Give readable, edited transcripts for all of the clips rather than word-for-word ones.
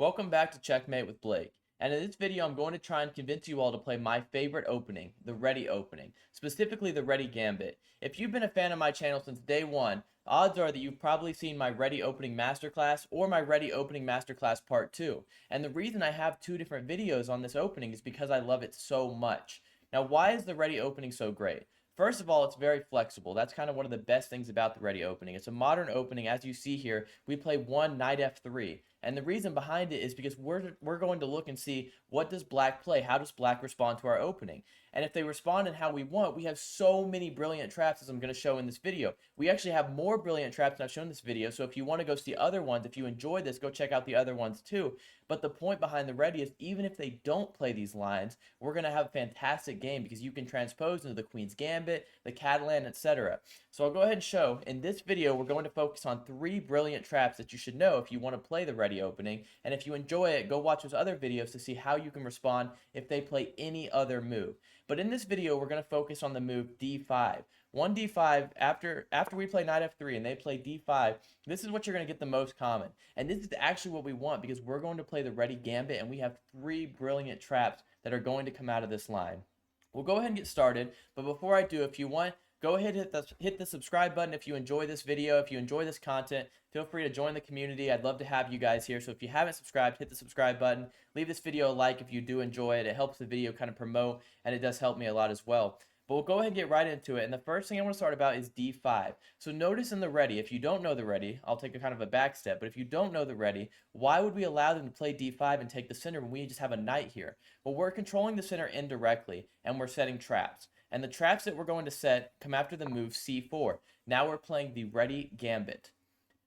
Welcome back to Checkmate with Blake. And in this video, I'm going to try and convince you all to play my favorite opening, the Reti Opening, specifically the Reti Gambit. If you've been a fan of my channel since day one, odds are that you've probably seen my Reti Opening Masterclass or my Reti Opening Masterclass Part 2. And the reason I have two different videos on this opening is because I love it so much. Now, why is the Reti Opening so great? First of all, it's very flexible. That's kind of one of the best things about the Reti Opening. It's a modern opening. As you see here, we play one Knight F3. And the reason behind it is because we're going to look and see what does black play, how does black respond to our opening. And if they respond in how we want, we have so many brilliant traps as I'm going to show in this video. We actually have more brilliant traps than I've shown in this video, so if you want to go see other ones, if you enjoy this, go check out the other ones too. But the point behind the Reti is even if they don't play these lines, we're going to have a fantastic game because you can transpose into the Queen's Gambit, the Catalan, etc. So I'll go ahead and show. In this video, we're going to focus on three brilliant traps that you should know if you want to play the Reti Opening. And if you enjoy it, go watch those other videos to see how you can respond if they play any other move. But in this video, we're going to focus on the move d5. One d5, after we play knight f3 and they play d5, this is what you're going to get the most common. And this is actually what we want because we're going to play the Reti Gambit and we have three brilliant traps that are going to come out of this line. We'll go ahead and get started, but before I do, if you want, go ahead and hit the subscribe button if you enjoy this video, if you enjoy this content. Feel free to join the community. I'd love to have you guys here. So if you haven't subscribed, hit the subscribe button. Leave this video a like if you do enjoy it. It helps the video kind of promote, and it does help me a lot as well. But we'll go ahead and get right into it. And the first thing I want to start about is d5. So notice in the Reti, if you don't know the Reti, I'll take a kind of a back step, but if you don't know the Reti, why would we allow them to play d5 and take the center when we just have a knight here? Well, we're controlling the center indirectly, and we're setting traps. And the traps that we're going to set come after the move c4. Now we're playing the Reti Gambit.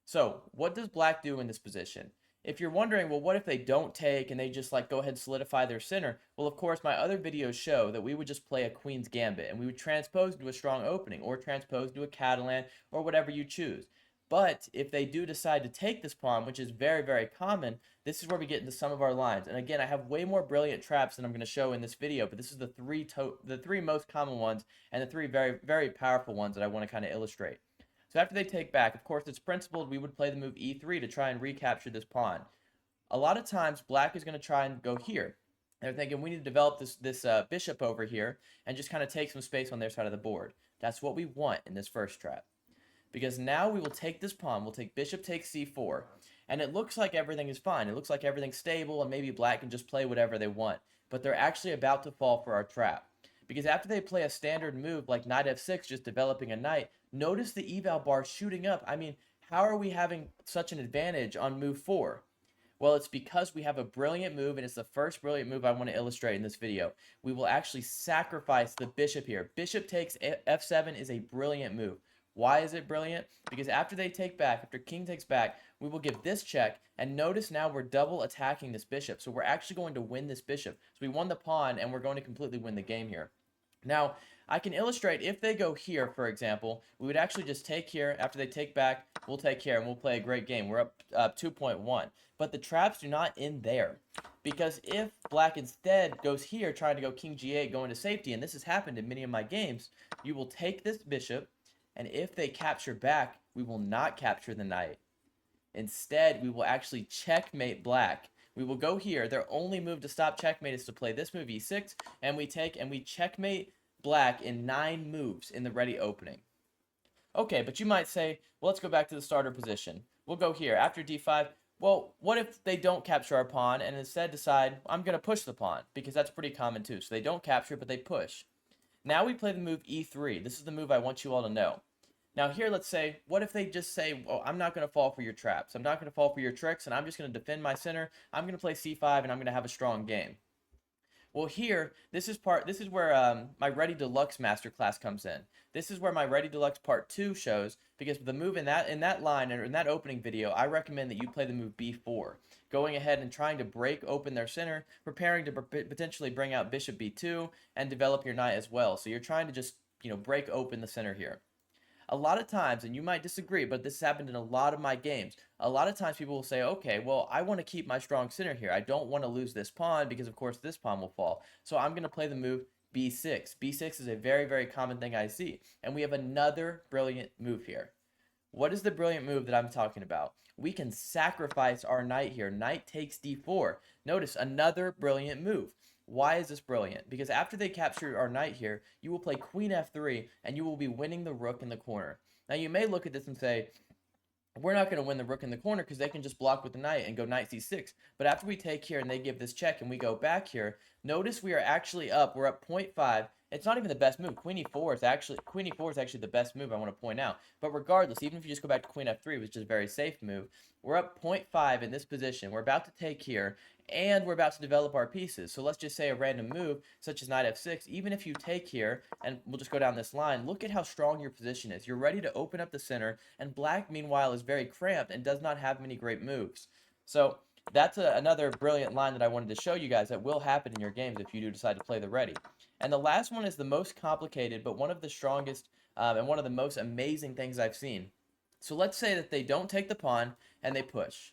So what does black do in this position? If you're wondering, well, what if they don't take and they just like go ahead and solidify their center? Well, of course, my other videos show that we would just play a Queen's Gambit and we would transpose into a strong opening or transpose to a Catalan or whatever you choose. But if they do decide to take this pawn, which is very, very common, this is where we get into some of our lines. And again, I have way more brilliant traps than I'm going to show in this video, but this is the three most common ones and the three very, very powerful ones that I want to kind of illustrate. So after they take back, of course, it's principled, we would play the move e3 to try and recapture this pawn. A lot of times, black is going to try and go here. They're thinking we need to develop this bishop over here and just kind of take some space on their side of the board. That's what we want in this first trap. Because now we will take this pawn, we'll take bishop takes c4, and it looks like everything is fine. It looks like everything's stable, and maybe black can just play whatever they want. But they're actually about to fall for our trap. Because after they play a standard move like knight f6, just developing a knight, notice the eval bar shooting up. I mean, how are we having such an advantage on move 4? Well, it's because we have a brilliant move, and it's the first brilliant move I want to illustrate in this video. We will actually sacrifice the bishop here. Bishop takes f7 is a brilliant move. Why is it brilliant? Because after they take back, after king takes back, we will give this check, and notice now we're double attacking this bishop. So we're actually going to win this bishop. So we won the pawn, and we're going to completely win the game here. Now, I can illustrate if they go here, for example, we would actually just take here. After they take back, we'll take here, and we'll play a great game. We're up 2.1. But the traps do not end there. Because if black instead goes here, trying to go king g8, going to safety, and this has happened in many of my games, you will take this bishop, and if they capture back, we will not capture the knight. Instead, we will actually checkmate black. We will go here. Their only move to stop checkmate is to play this move, e6, and we take and we checkmate black in 9 moves in the Reti Opening. Okay, but you might say, well, let's go back to the starter position. We'll go here. After d5, well, what if they don't capture our pawn and instead decide, I'm going to push the pawn, because that's pretty common too. So they don't capture, but they push. Now we play the move e3. This is the move I want you all to know. Now here, let's say, what if they just say, well, I'm not going to fall for your traps. I'm not going to fall for your tricks, and I'm just going to defend my center. I'm going to play c5, and I'm going to have a strong game. Well, here, this is where my Reti Deluxe Masterclass comes in. This is where my Reti Deluxe Part 2 shows, because the move in that line, or in that opening video, I recommend that you play the move b4, going ahead and trying to break open their center, preparing to potentially bring out bishop b2, and develop your knight as well. So you're trying to just, break open the center here. A lot of times, and you might disagree, but this has happened in a lot of my games, a lot of times people will say, okay, well, I want to keep my strong center here. I don't want to lose this pawn because, of course, this pawn will fall. So I'm going to play the move b6. b6 is a very, very common thing I see. And we have another brilliant move here. What is the brilliant move that I'm talking about? We can sacrifice our knight here. Knight takes d4. Notice another brilliant move. Why is this brilliant? Because after they capture our knight here, you will play queen f3 and you will be winning the rook in the corner. Now you may look at this and say, we're not going to win the rook in the corner because they can just block with the knight and go knight c6. But after we take here and they give this check and we go back here, notice we are actually up. We're up 0.5. It's not even the best move. Queen e4 is actually the best move, I want to point out. But regardless, even if you just go back to queen f3, which is a very safe move, we're up 0.5 in this position. We're about to take here, and we're about to develop our pieces. So let's just say a random move, such as knight f6, even if you take here, and we'll just go down this line, look at how strong your position is. You're ready to open up the center, and black, meanwhile, is very cramped and does not have many great moves. So that's another brilliant line that I wanted to show you guys that will happen in your games if you do decide to play the Reti. And the last one is the most complicated, but one of the strongest and one of the most amazing things I've seen. So let's say that they don't take the pawn and they push.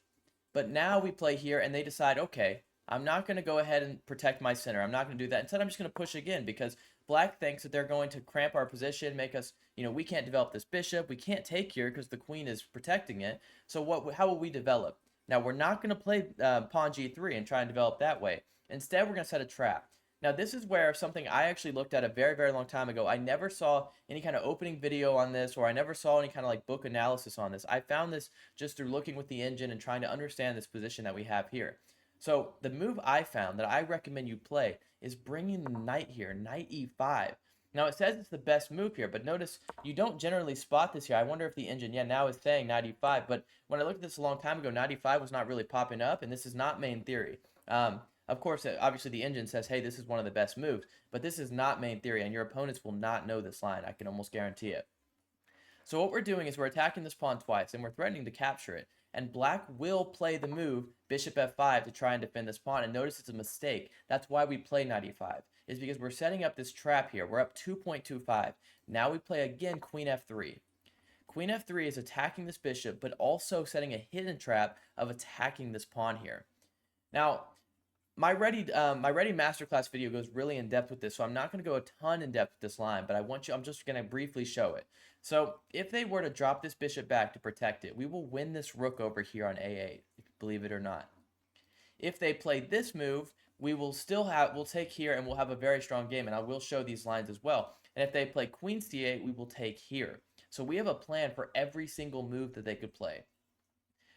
But now we play here and they decide, okay, I'm not going to go ahead and protect my center. I'm not going to do that. Instead, I'm just going to push again because black thinks that they're going to cramp our position, make us, we can't develop this bishop. We can't take here because the queen is protecting it. So how will we develop? Now, we're not going to play pawn g3 and try and develop that way. Instead, we're going to set a trap. Now, this is where something I actually looked at a very, very long time ago. I never saw any kind of opening video on this, or I never saw any kind of like book analysis on this. I found this just through looking with the engine and trying to understand this position that we have here. So the move I found that I recommend you play is bringing the knight here, knight e5. Now, it says it's the best move here, but notice you don't generally spot this here. I wonder if the engine, now is saying knight e5, but when I looked at this a long time ago, knight e5 was not really popping up, and this is not main theory. Of course, obviously the engine says, hey, this is one of the best moves, but this is not main theory, and your opponents will not know this line. I can almost guarantee it. So what we're doing is we're attacking this pawn twice, and we're threatening to capture it. And black will play the move bishop f5 to try and defend this pawn. And notice it's a mistake. That's why we play knight e5. Is because we're setting up this trap here. We're up 2.25. Now we play again queen f3. Queen f3 is attacking this bishop, but also setting a hidden trap of attacking this pawn here. Now, my Reti masterclass video goes really in depth with this, so I'm not going to go a ton in depth with this line, but I'm just going to briefly show it. So if they were to drop this bishop back to protect it, we will win this rook over here on a8, believe it or not. If they play this move, we'll take here and we'll have a very strong game, and I will show these lines as well. And if they play queen c8, we will take here. So we have a plan for every single move that they could play.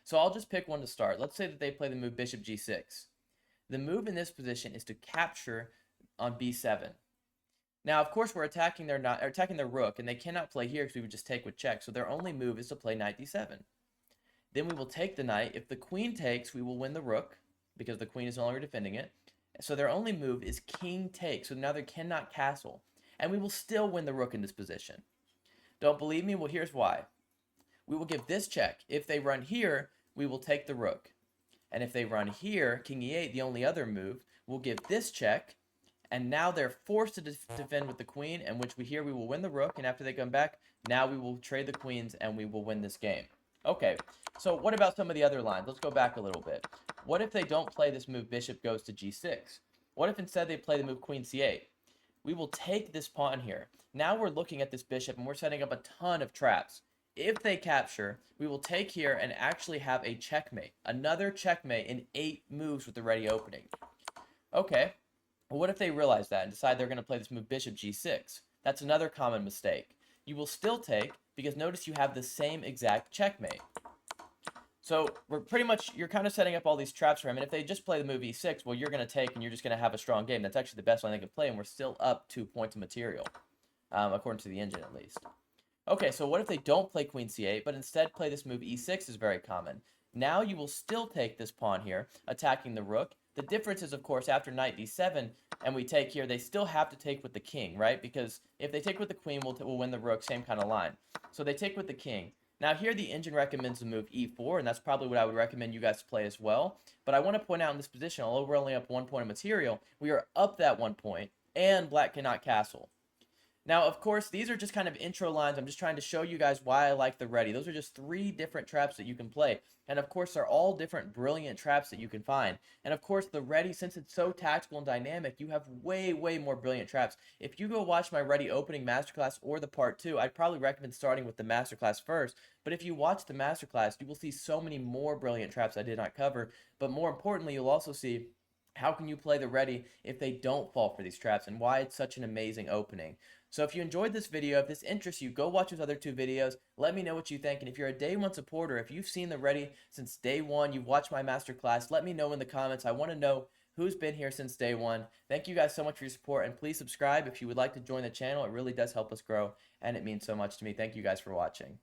So I'll just pick one to start. Let's say that they play the move bishop g6. The move in this position is to capture on b7. Now, of course, we're attacking their rook, and they cannot play here because we would just take with check. So their only move is to play knight d7. Then we will take the knight. If the queen takes, we will win the rook because the queen is no longer defending it. So their only move is king takes. So now they cannot castle. And we will still win the rook in this position. Don't believe me? Well, here's why. We will give this check. If they run here, we will take the rook. And if they run here, king e8, the only other move, we'll give this check. And now they're forced to defend with the queen, and we will win the rook. And after they come back, now we will trade the queens, and we will win this game. Okay, so what about some of the other lines? Let's go back a little bit. What if they don't play this move bishop goes to g6? What if instead they play the move queen c8? We will take this pawn here. Now we're looking at this bishop, and we're setting up a ton of traps. If they capture, we will take here and actually have a checkmate. Another checkmate in 8 moves with the Reti opening. Okay, well, what if they realize that and decide they're going to play this move bishop g6? That's another common mistake. You will still take, because notice you have the same exact checkmate. So you're kind of setting up all these traps for him, and if they just play the move e6, well, you're going to take and you're just going to have a strong game. That's actually the best line they can play, and we're still up 2 points of material, according to the engine at least. Okay, so what if they don't play queen c8, but instead play this move e6 is very common. Now you will still take this pawn here, attacking the rook. The difference is, of course, after knight d7, and we take here, they still have to take with the king, right? Because if they take with the queen, we'll win the rook, same kind of line. So they take with the king. Now here the engine recommends the move e4, and that's probably what I would recommend you guys to play as well. But I want to point out in this position, although we're only up 1 point of material, we are up that 1 point, and black cannot castle. Now, of course, these are just kind of intro lines. I'm just trying to show you guys why I like the Reti. Those are just 3 different traps that you can play. And of course, they're all different brilliant traps that you can find. And of course, the Reti, since it's so tactical and dynamic, you have way, way more brilliant traps. If you go watch my Reti opening masterclass or the part 2, I'd probably recommend starting with the masterclass first. But if you watch the masterclass, you will see so many more brilliant traps I did not cover. But more importantly, you'll also see how can you play the Reti if they don't fall for these traps and why it's such an amazing opening. So if you enjoyed this video, if this interests you, go watch those other 2 videos. Let me know what you think. And if you're a day 1 supporter, if you've seen the Reti since day 1, you've watched my masterclass, let me know in the comments. I want to know who's been here since day 1. Thank you guys so much for your support. And please subscribe if you would like to join the channel. It really does help us grow. And it means so much to me. Thank you guys for watching.